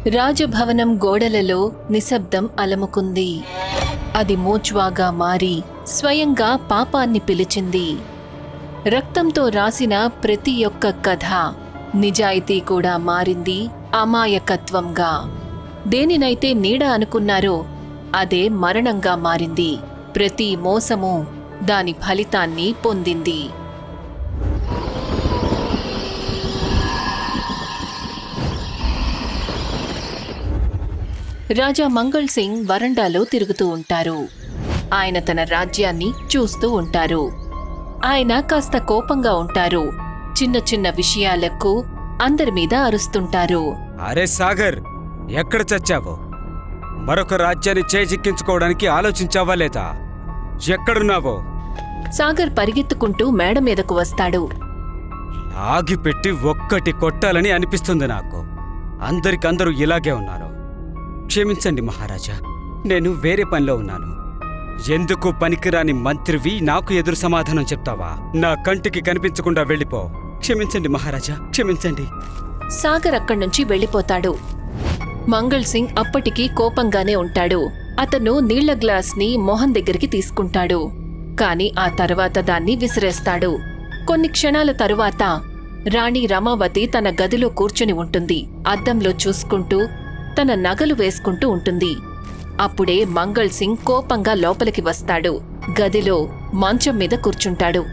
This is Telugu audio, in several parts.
రాజభవనం గోడలలో నిశ్శబ్దం అలముకుంది. అది మోచ్వాగా మారి స్వయంగా పాపాన్ని పిలిచింది. రక్తంతో రాసిన ప్రతి ఒక్క కథ నిజాయితీ కూడా మారింది అమాయకత్వంగా. దేనినైతే నీడ అనుకున్నారో అదే మరణంగా మారింది. ప్రతి మోసము దాని ఫలితాన్ని పొందింది. రాజా మంగళ్ సింగ్ వరండాలో తిరుగుతూ ఉంటారు. ఆయన తన రాజ్యాన్ని చూస్తూ ఉంటారు. ఆయన కాస్త కోపంగా ఉంటారు. చిన్న చిన్న విషయాలకు అందరి మీద అరుస్తుంటారు. అరే సాగర్, ఎక్కడ చచ్చావో? మరొక రాజ్యాన్ని చేజిక్కించుకోవడానికి ఆలోచించావా లేదా? ఎక్కడున్నావో? సాగర్ పరిగెత్తుకుంటూ మేడ మీదకు వస్తాడు. ఆగిపెట్టి ఒక్కటి కొట్టాలని అనిపిస్తుంది నాకు. అందరికందరూ ఇలాగే ఉన్నారు. క్షమించండి మహారాజా, నేను వేరే పనిలో ఉన్నాను. ఎందుకు పనికిరాని మంత్రివి నాకు ఎదురు సమాధానం చెప్తావా? నా కంటికి కనిపించకుండా వెళ్ళిపో. క్షమించండి మహారాజా, క్షమించండి. సాగర్ అక్కడ్నుంచి వెళ్ళిపోతాడు. మంగళ్ సింగ్ అప్పటికీ కోపంగానే ఉంటాడు. అతను నీళ్ల గ్లాస్ని మొహం దగ్గరికి తీసుకుంటాడు. కాని ఆ తర్వాత దాన్ని విసిరేస్తాడు. కొన్ని క్షణాల తరువాత రాణి రమావతి తన గదిలో కూర్చుని ఉంటుంది. అద్దంలో చూసుకుంటూ తన నగలు వేసుకుంటూ ఉంటుంది. అప్పుడే మంగళ్ సింగ్ కోపంగా లోపలికి వస్తాడు. గదిలో మంచం మీద కూర్చుంటాడు.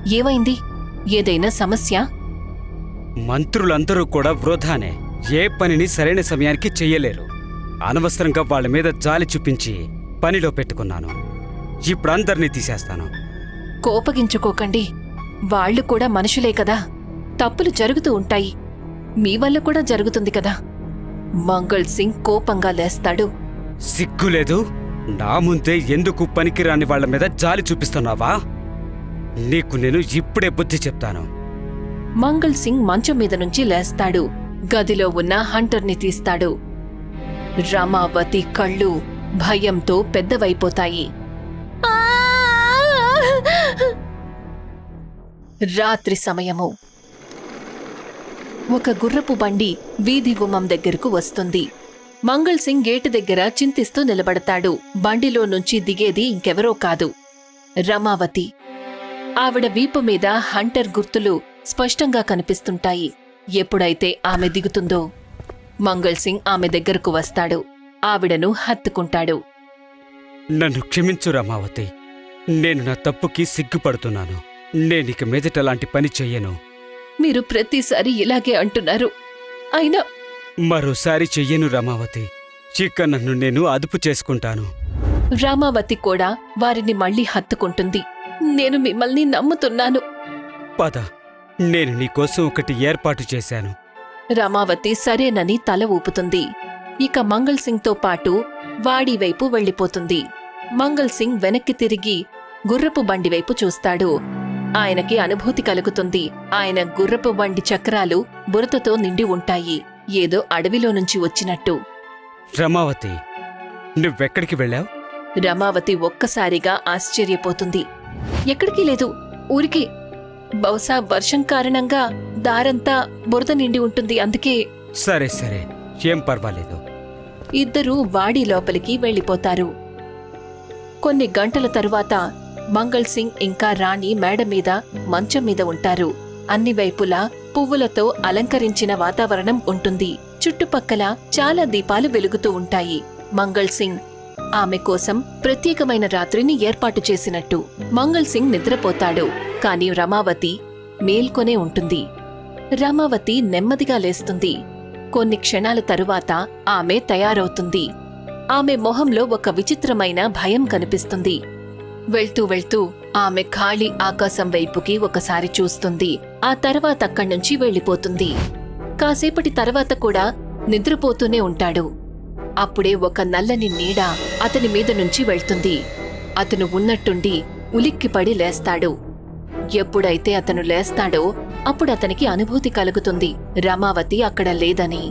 ఏమైంది? ఏదైనా సమస్య? మంత్రులందరూ కూడా వృధానే. ఏ పనిని సరైన సమయానికి చెయ్యలేరు. అనవసరంగా వాళ్ల మీద జాలి చూపించి పనిలో పెట్టుకున్నాను. ఇప్పుడు అందర్నీ తీసేస్తాను. కోపగించుకోకండి. వాళ్లు కూడా మనుషులే కదా. తప్పులు జరుగుతూ ఉంటాయి. మీ వల్ల కూడా జరుగుతుంది కదా. మంగళ్ సింగ్ కోపంగా లేస్తాడు. సిగ్గులేదు? నా ముందే ఎందుకు పనికిరాని వాళ్ల మీద జాలి చూపిస్తున్నావా? నీకు నేను ఇప్పుడే బుద్ధి చెప్తాను. మంగళ్ సింగ్ మంచం మీద నుంచి లేస్తాడు. గదిలో ఉన్న హంటర్ని తీస్తాడు. రమావతి కళ్ళు భయంతో పెద్దవైపోతాయి. రాత్రి సమయము. ఒక గుర్రపు బండి వీధి గుమ్మం దగ్గరకు వస్తుంది. మంగళ్ సింగ్ గేటు దగ్గర చింతిస్తూ నిలబడతాడు. బండిలో నుంచి దిగేది ఇంకెవరో కాదు, రమావతి. ఆవిడ వీపు మీద హంటర్ గుర్తులు స్పష్టంగా కనిపిస్తుంటాయి. ఎప్పుడైతే ఆమె దిగుతుందో మంగళ్ సింగ్ ఆమె దగ్గరకు వస్తాడు. ఆవిడను హత్తుకుంటాడు. నన్ను క్షమించు రమావతి. నేను నా తప్పుకి సిగ్గుపడుతున్నాను. నేనిక మీదట లాంటి పని చెయ్యను. మీరు ప్రతిసారి ఇలాగే అంటున్నారు. అయినా మరోసారి చెయ్యను రమావతి. ఇక నన్ను నేను అదుపు చేసుకుంటాను. రామావతి కూడా వారిని మళ్లీ హత్తుకుంటుంది. నేను మిమ్మల్ని నమ్ముతున్నాను. పద, నేను నీకోసం ఒకటి ఏర్పాటు చేశాను. రమావతి సరేనని తల ఊపుతుంది. ఇక మంగళ్ సింగ్తో పాటు వాడి వైపు వెళ్ళిపోతుంది. మంగళ్ సింగ్ వెనక్కి తిరిగి గుర్రపు బండి వైపు చూస్తాడు. ఆయనకి అనుభూతి కలుగుతుంది. ఆయన గుర్రపు బండి చక్రాలు బురదతో నిండి ఉంటాయి, ఏదో అడవిలో నుంచి వచ్చినట్టు. రమావతి, నువ్వెక్కడికి వెళ్ళావు? రమావతి ఒక్కసారిగా ఆశ్చర్యపోతుంది. ఎక్కడికి లేదు, ఊరికి. బహుశా వర్షం కారణంగా దారంతా బురద నిండి ఉంటుంది, అందుకే. సరే సరే, ఏం పర్వాలేదు. ఇద్దరూ వాడి లోపలికి వెళ్ళిపోతారు. కొన్ని గంటల తరువాత మంగళ్ సింగ్ ఇంకా రాణి మేడ మీద మంచం మీద ఉంటారు. అన్ని వైపులా పువ్వులతో అలంకరించిన వాతావరణం ఉంటుంది. చుట్టుపక్కల చాలా దీపాలు వెలుగుతూ ఉంటాయి. మంగళ్ సింగ్ ఆమె కోసం ప్రత్యేకమైన రాత్రిని ఏర్పాటు చేసినట్టు. మంగళ్ సింగ్ నిద్రపోతాడు. కాని రమావతి మేల్కొనే ఉంటుంది. రమావతి నెమ్మదిగా లేస్తుంది. కొన్ని క్షణాల తరువాత ఆమె తయారవుతుంది. ఆమె మొహంలో ఒక విచిత్రమైన భయం కనిపిస్తుంది. వెళ్తూ వెళ్తూ ఆమె ఖాళీ ఆకాశం వైపుకి ఒకసారి చూస్తుంది. ఆ తర్వాత అక్కడ్నుంచి వెళ్ళిపోతుంది. కాసేపటి తర్వాత కూడా నిద్రపోతూనే ఉంటాడు. అప్పుడే ఒక నల్లని నీడ అతని మీద నుంచి వెళ్తుంది. అతను ఉన్నట్టుండి ఉలిక్కిపడి లేస్తాడు. ఎప్పుడైతే అతను లేస్తాడో అప్పుడు అతనికి అనుభూతి కలుగుతుంది, రమావతి అక్కడ లేదని.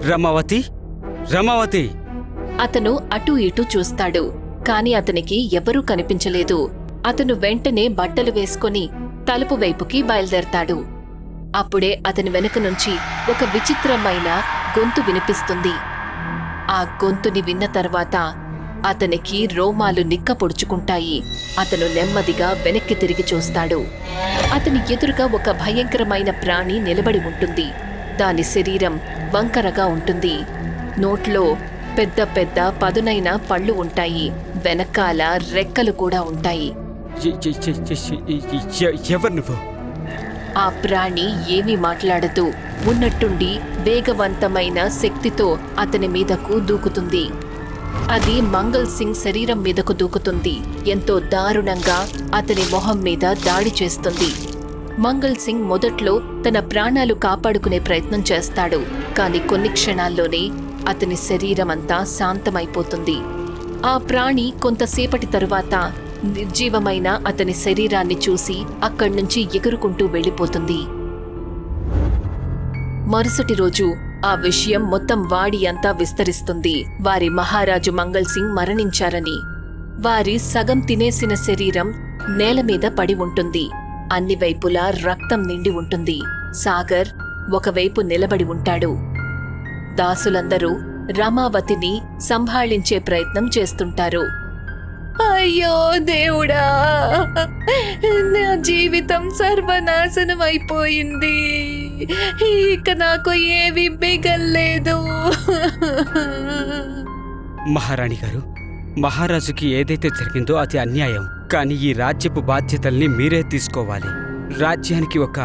రమావతి, రమావతి! అతను అటూ ఇటూ చూస్తాడు, కాని అతనికి ఎవరూ కనిపించలేదు. అతను వెంటనే బట్టలు వేసుకుని తలుపు వైపుకి బయలుదేరతాడు. అప్పుడే అతని వెనుక నుంచి ఒక విచిత్రమైన గొంతు వినిపిస్తుంది. ఆ గొంతుని విన్న తర్వాత అతనికి రోమాలు నిక్క పొడుచుకుంటాయి. అతను నెమ్మదిగా వెనక్కి తిరిగి చూస్తాడు. అతని ఎదురుగా ఒక భయంకరమైన ప్రాణి నిలబడి ఉంటుంది. దాని శరీరం వంకరగా ఉంటుంది. నోట్లో పెద్ద పెద్ద పదునైన పళ్ళు ఉంటాయి. వెనకాల రెక్కలు కూడా ఉంటాయి. ఎవరు నువ్వు? ఆ ప్రాణి ఏమీ మాట్లాడుతూ ఉన్నట్టుండి వేగవంతమైన శక్తితో అతని మీదకు దూకుతుంది. అది మంగల్ సింగ్ శరీరం మీదకు దూకుతుంది. ఎంతో దారుణంగా అతని మొహం మీద దాడి చేస్తుంది. మంగల్ సింగ్ మొదట్లో తన ప్రాణాలు కాపాడుకునే ప్రయత్నం చేస్తాడు. కాని కొన్ని క్షణాల్లోనే అతని శరీరమంతా శాంతమైపోతుంది. ఆ ప్రాణి కొంతసేపటి తరువాత నిర్జీవమైన అతని శరీరాన్ని చూసి అక్కడ్నుంచి ఎగురుకుంటూ వెళ్ళిపోతుంది. మరుసటి రోజు ఆ విషయం మొత్తం వాడి అంతా విస్తరిస్తుంది. వారి మహారాజు మంగల్ సింగ్ మరణించారని. వారి సగం తినేసిన శరీరం నేల మీద పడి ఉంటుంది. అన్ని వైపులా రక్తం నిండి ఉంటుంది. సాగర్ ఒకవైపు నిలబడి ఉంటాడు. దాసులందరూ రమావతిని సంభాళించే ప్రయత్నం చేస్తుంటారు. అయ్యో దేవుడా, నా జీవితం సర్వనాశనం అయిపోయింది. ఇక నాకు ఏమీ మిగల్లేదు. మహారాణి గారు, మహారాజుకి ఏదైతే జరిగిందో అది అన్యాయం. కానీ ఈ రాజ్యపు బాధ్యతల్ని మీరే తీసుకోవాలి. రాజ్యానికి ఒక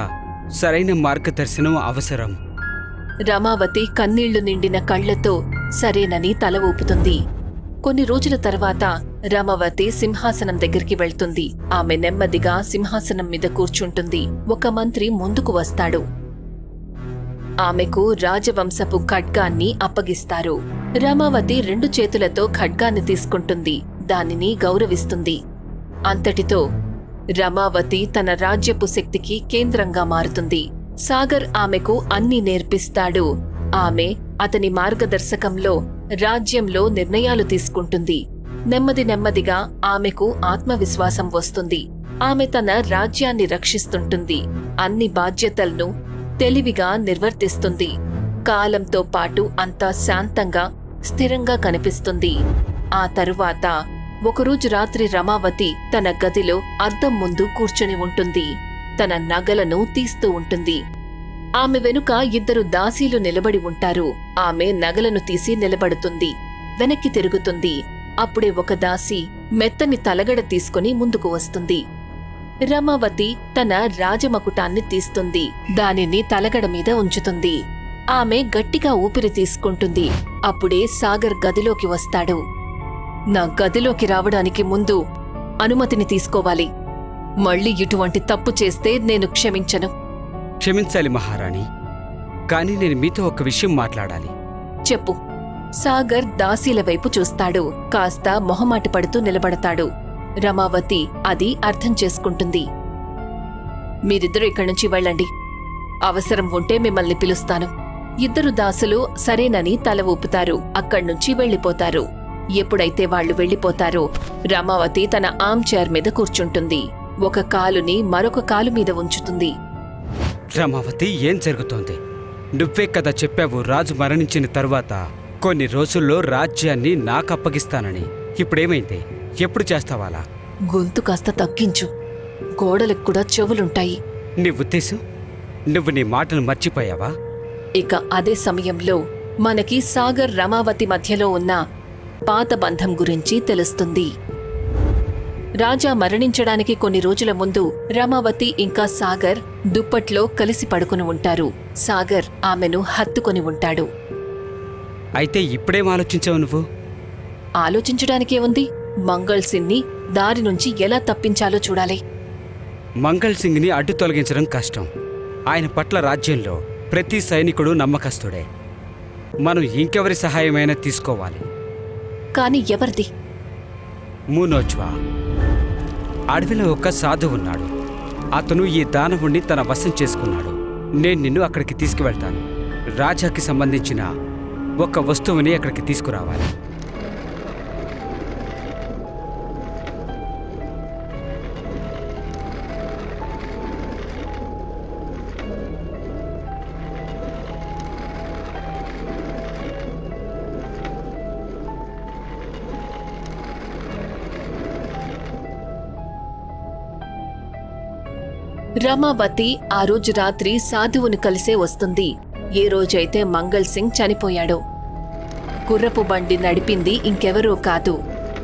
సరైన మార్గదర్శనం అవసరం. రమావతి కన్నీళ్లు నిండిన కళ్లతో సరేనని తల ఊపుతుంది. కొన్ని రోజుల తర్వాత రమావతి సింహాసనం దగ్గరికి వెళ్తుంది. ఆమె నెమ్మదిగా సింహాసనం మీద కూర్చుంటుంది. ఒక మంత్రి ముందుకు వస్తాడు. ఆమెకు రాజవంశపు ఖడ్గాన్ని అప్పగిస్తారు. రమావతి 2 చేతులతో ఖడ్గాన్ని తీసుకుంటుంది. దానిని గౌరవిస్తుంది. అంతటితో రమావతి తన రాజ్యపు శక్తికి కేంద్రంగా మారుతుంది. సాగర్ ఆమెకు అన్నీ నేర్పిస్తాడు. ఆమె అతని మార్గదర్శకంలో రాజ్యంలో నిర్ణయాలు తీసుకుంటుంది. నెమ్మదిగా ఆమెకు ఆత్మవిశ్వాసం వస్తుంది. ఆమె తన రాజ్యాన్ని రక్షిస్తుంటుంది. అన్ని బాధ్యతలను తెలివిగా నిర్వర్తిస్తుంది. కాలంతో పాటు అంతా శాంతంగా, స్థిరంగా కనిపిస్తుంది. ఆ తరువాత ఒకరోజు రాత్రి రమావతి తన గదిలో అద్దం ముందు కూర్చొని ఉంటుంది. తన నగలను తీస్తూ ఉంటుంది. ఆమె వెనుక 2 దాసీలు నిలబడి ఉంటారు. ఆమె నగలను తీసి నిలబడుతుంది. వెనక్కి తిరుగుతుంది. అప్పుడే ఒక దాసి మెత్తని తలగడ తీసుకుని ముందుకు వస్తుంది. రమావతి తన రాజమకుటాన్ని తీస్తుంది. దానిని తలగడ మీద ఉంచుతుంది. ఆమె గట్టిగా ఊపిరి తీసుకుంటుంది. అప్పుడే సాగర్ గదిలోకి వస్తాడు. నా గదిలోకి రావడానికి ముందు అనుమతిని తీసుకోవాలి. మళ్ళీ ఇటువంటి తప్పు చేస్తే నేను క్షమించను. క్షమించాలి మహారాణి, కానీ నేను మీతో ఒక విషయం మాట్లాడాలి. చెప్పు. సాగర్ దాసీల వైపు చూస్తాడు. కాస్త మొహమాట పడుతూ నిలబడతాడు. రమావతి అది అర్థం చేసుకుంటుంది. మీరిద్దరూ ఇక్కడి నుంచి వెళ్ళండి. అవసరం ఉంటే మిమ్మల్ని పిలుస్తాను. 2 దాసులు సరేనని తల ఊపుతారు. అక్కడ్నుంచి వెళ్ళిపోతారు. ఎప్పుడైతే వాళ్లు వెళ్ళిపోతారో రమావతి తన ఆర్మ్ చైర్ మీద కూర్చుంటుంది. ఒక కాలుని మరొక కాలు మీద ఉంచుతుంది. రమావతి, ఏం జరుగుతోంది? నువ్వే కదా చెప్పావు రాజు మరణించిన తరువాత కొన్ని రోజుల్లో రాజ్యాన్ని నాకప్పగిస్తానని. ఇప్పుడేమైంది? ఎప్పుడు చేస్తావాలా? గొంతు కాస్త తగ్గించు. గోడలకు కూడా చెవులుంటాయి. నీ ఉద్దేశం? నువ్వు నీ మాటను మర్చిపోయావా? ఇక అదే సమయంలో మనకి సాగర్ రమావతి మధ్యలో ఉన్న పాత బంధం గురించి తెలుస్తుంది. రాజా మరణించడానికి కొన్ని రోజుల ముందు రమావతి ఇంకా సాగర్ దుప్పట్లో కలిసి పడుకుని ఉంటారు. సాగర్ ఆమెను హత్తుకొని ఉంటాడు. అయితే ఇప్పుడేం ఆలోచించావు నువ్వు? ఆలోచించడానికే ఉంది. మంగల్ సింగ్ని దారి నుంచి ఎలా తప్పించాలో చూడాలి. మంగల్ సింగ్ని అడ్డు తొలగించడం కష్టం. ఆయన పట్ల రాజ్యంలో ప్రతి సైనికుడు నమ్మకస్తుడే. మనం ఇంకెవరి సహాయమైనా తీసుకోవాలి. కాని ఎవరిది? మూనోజ్వా. అడవిలో ఒక సాధువు ఉన్నాడు. అతను ఈ దానవుణ్ణి తన వశం చేసుకున్నాడు. నేను నిన్ను అక్కడికి తీసుకువెళ్తాను. రాజాకి సంబంధించిన ఒక వస్తువుని అక్కడికి తీసుకురావాలి. రమావతి ఆ రోజు రాత్రి సాధువును కలిసే వస్తుంది. ఏ రోజైతే మంగళ్ సింగ్ చనిపోయాడో. గుర్రపు బండి నడిపింది ఇంకెవరో కాదు,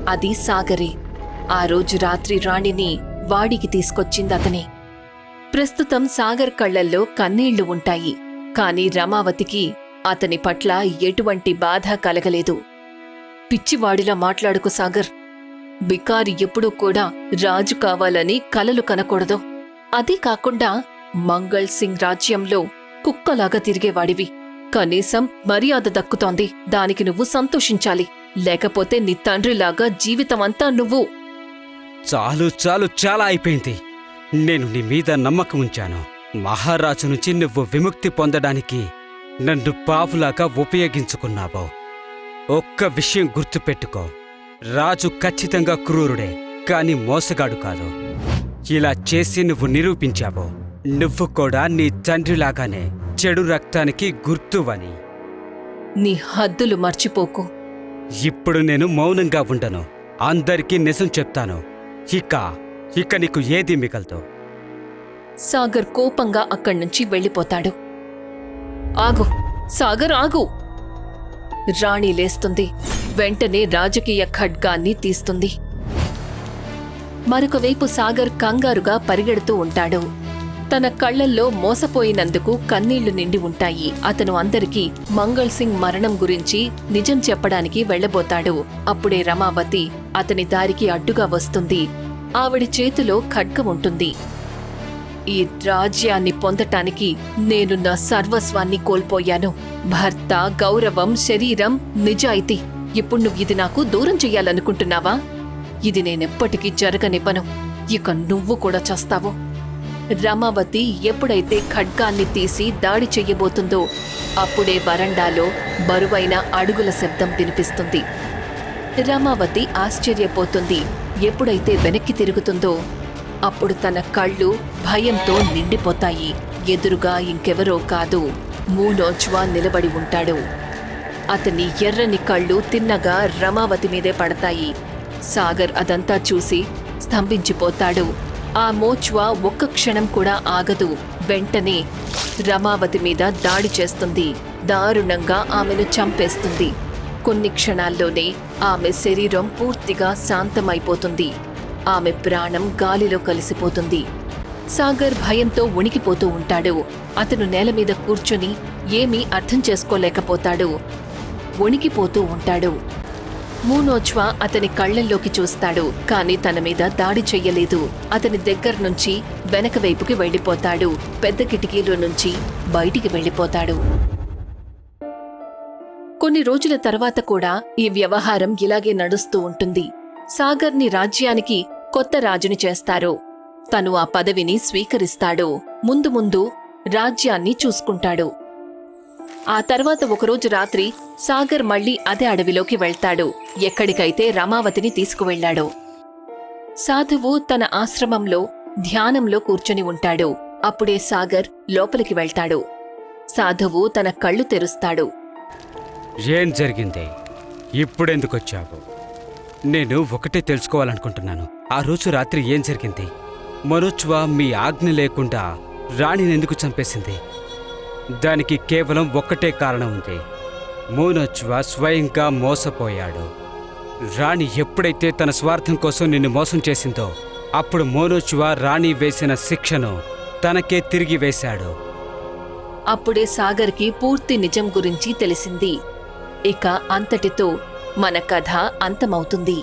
అది సాగరే. ఆ రోజు రాత్రి రాణిని వాడికి తీసుకొచ్చిందతనే. ప్రస్తుతం సాగర్ కళ్లల్లో కన్నీళ్లు ఉంటాయి. కాని రమావతికి అతని పట్ల ఎటువంటి బాధ కలగలేదు. పిచ్చివాడిలా మాట్లాడుకు సాగర్. బికారి ఎప్పుడూ కూడా రాజు కావాలని కలలు కనకూడదు. అదీ కాకుండా మంగళ్ సింగ్ రాజ్యంలో కుక్కలాగా తిరిగేవాడివి. కనీసం మర్యాద దక్కుతోంది, దానికి నువ్వు సంతోషించాలి. లేకపోతే నీ తండ్రిలాగా జీవితమంతా నువ్వు. చాలు చాలు, చాలా అయిపోయింది. నేను నీ మీద నమ్మకం ఉంచాను. మహారాజు నుంచి నువ్వు విముక్తి పొందడానికి నన్ను పావులాగా ఉపయోగించుకున్నావు. ఒక్క విషయం గుర్తుపెట్టుకో, రాజు ఖచ్చితంగా క్రూరుడే, కాని మోసగాడు కాదు. ఇలా చేసి నువ్వు నిరూపించావు నువ్వు కూడా నీ తండ్రిలాగానే చెడు రక్తానికి గుర్తువని. నీ హద్దులు మర్చిపోకు. ఇప్పుడు నేను మౌనంగా ఉండను, అందరికీ నిజం చెప్తాను. ఇక నీకు ఏది మిగలదు. సాగర్ కోపంగా అక్కడ్నుంచి వెళ్ళిపోతాడు. ఆగు సాగర్, ఆగు! రాణి లేస్తుంది. వెంటనే రాజకీయ ఖడ్గాన్ని తీస్తుంది. మరొకవైపు సాగర్ కంగారుగా పరిగెడుతూ ఉంటాడు. తన కళ్లల్లో మోసపోయినందుకు కన్నీళ్లు నిండి ఉంటాయి. అతను అందరికీ మంగళ్ సింగ్ మరణం గురించి నిజం చెప్పడానికి వెళ్లబోతాడు. అప్పుడే రమావతి అతని దారికి అడ్డుగా వస్తుంది. ఆవిడ చేతిలో ఖడ్గం ఉంటుంది. ఈ రాజ్యాన్ని పొందటానికి నేను నా సర్వస్వాన్ని కోల్పోయాను. భర్త, గౌరవం, శరీరం, నిజాయితీ. ఇప్పుడు నువ్వు ఇది నాకు దూరం చెయ్యాలనుకుంటున్నావా? ఇది నేనెప్పటికీ జరగనివ్వను. ఇక నువ్వు కూడా చస్తావు. రమావతి ఎప్పుడైతే ఖడ్గాన్ని తీసి దాడి చెయ్యబోతుందో అప్పుడే వరండాలో బరువైన అడుగుల శబ్దం వినిపిస్తుంది. రమావతి ఆశ్చర్యపోతుంది. ఎప్పుడైతే వెనక్కి తిరుగుతుందో అప్పుడు తన కళ్ళు భయంతో నిండిపోతాయి. ఎదురుగా ఇంకెవరో కాదు, మూనోజ్వా నిలబడి ఉంటాడు. అతని ఎర్రని కళ్ళు తిన్నగా రమావతి మీదే పడతాయి. సాగర్ అదంతా చూసి స్తంభించిపోతాడు. ఆ మోచ్వా ఒక్క క్షణం కూడా ఆగదు. వెంటనే రమావతి మీద దాడి చేస్తుంది. దారుణంగా ఆమెను చంపేస్తుంది. కొన్ని క్షణాల్లోనే ఆమె శరీరం పూర్తిగా శాంతమైపోతుంది. ఆమె ప్రాణం గాలిలో కలిసిపోతుంది. సాగర్ భయంతో వణికిపోతూ ఉంటాడు. అతను నేల మీద కూర్చొని ఏమీ అర్థం చేసుకోలేకపోతాడు. వణికిపోతూ ఉంటాడు. మూనోజ్వా అతని కళ్లల్లోకి చూస్తాడు, కాని తన మీద దాడి చెయ్యలేదు. అతని దగ్గర్నుంచి వెనక వైపుకి వెళ్లిపోతాడు. పెద్ద కిటికీలో నుంచి బయటికి వెళ్లిపోతాడు. కొన్ని రోజుల తర్వాత కూడా ఈ వ్యవహారం ఇలాగే నడుస్తూ ఉంటుంది. సాగర్ని రాజ్యానికి కొత్త రాజుని చేస్తారు. తను ఆ పదవిని స్వీకరిస్తాడు. ముందు ముందు రాజ్యాన్ని చూసుకుంటాడు. ఆ తర్వాత ఒకరోజు రాత్రి సాగర్ మళ్లీ అదే అడవిలోకి వెళ్తాడు, ఎక్కడికైతే రమావతిని తీసుకువెళ్లాడో. సాధువు తన ఆశ్రమంలో ధ్యానంలో కూర్చొని ఉంటాడు. అప్పుడే సాగర్ లోపలికి వెళ్తాడు. సాధువు తన కళ్ళు తెరుస్తాడు. ఏం జరిగింది? ఇప్పుడెందుకొచ్చావు? నేను ఒకటే తెలుసుకోవాలనుకుంటున్నాను. ఆ రోజు రాత్రి ఏం జరిగింది? మనోజ్వా మీ ఆజ్ఞ లేకుండా రాణినెందుకు చంపేసింది? దానికి కేవలం ఒక్కటే కారణం ఉంది. మనోజ్వా స్వయంగా మోసపోయాడు. రాణి ఎప్పుడైతే తన స్వార్థం కోసం నిన్ను మోసం చేసిందో అప్పుడు మనోజ్వా రాణి వేసిన శిక్షను తనకే తిరిగి వేశాడు. అప్పుడే సాగర్కి పూర్తి నిజం గురించి తెలిసింది. ఇక అంతటితో మన కథ అంతమవుతుంది.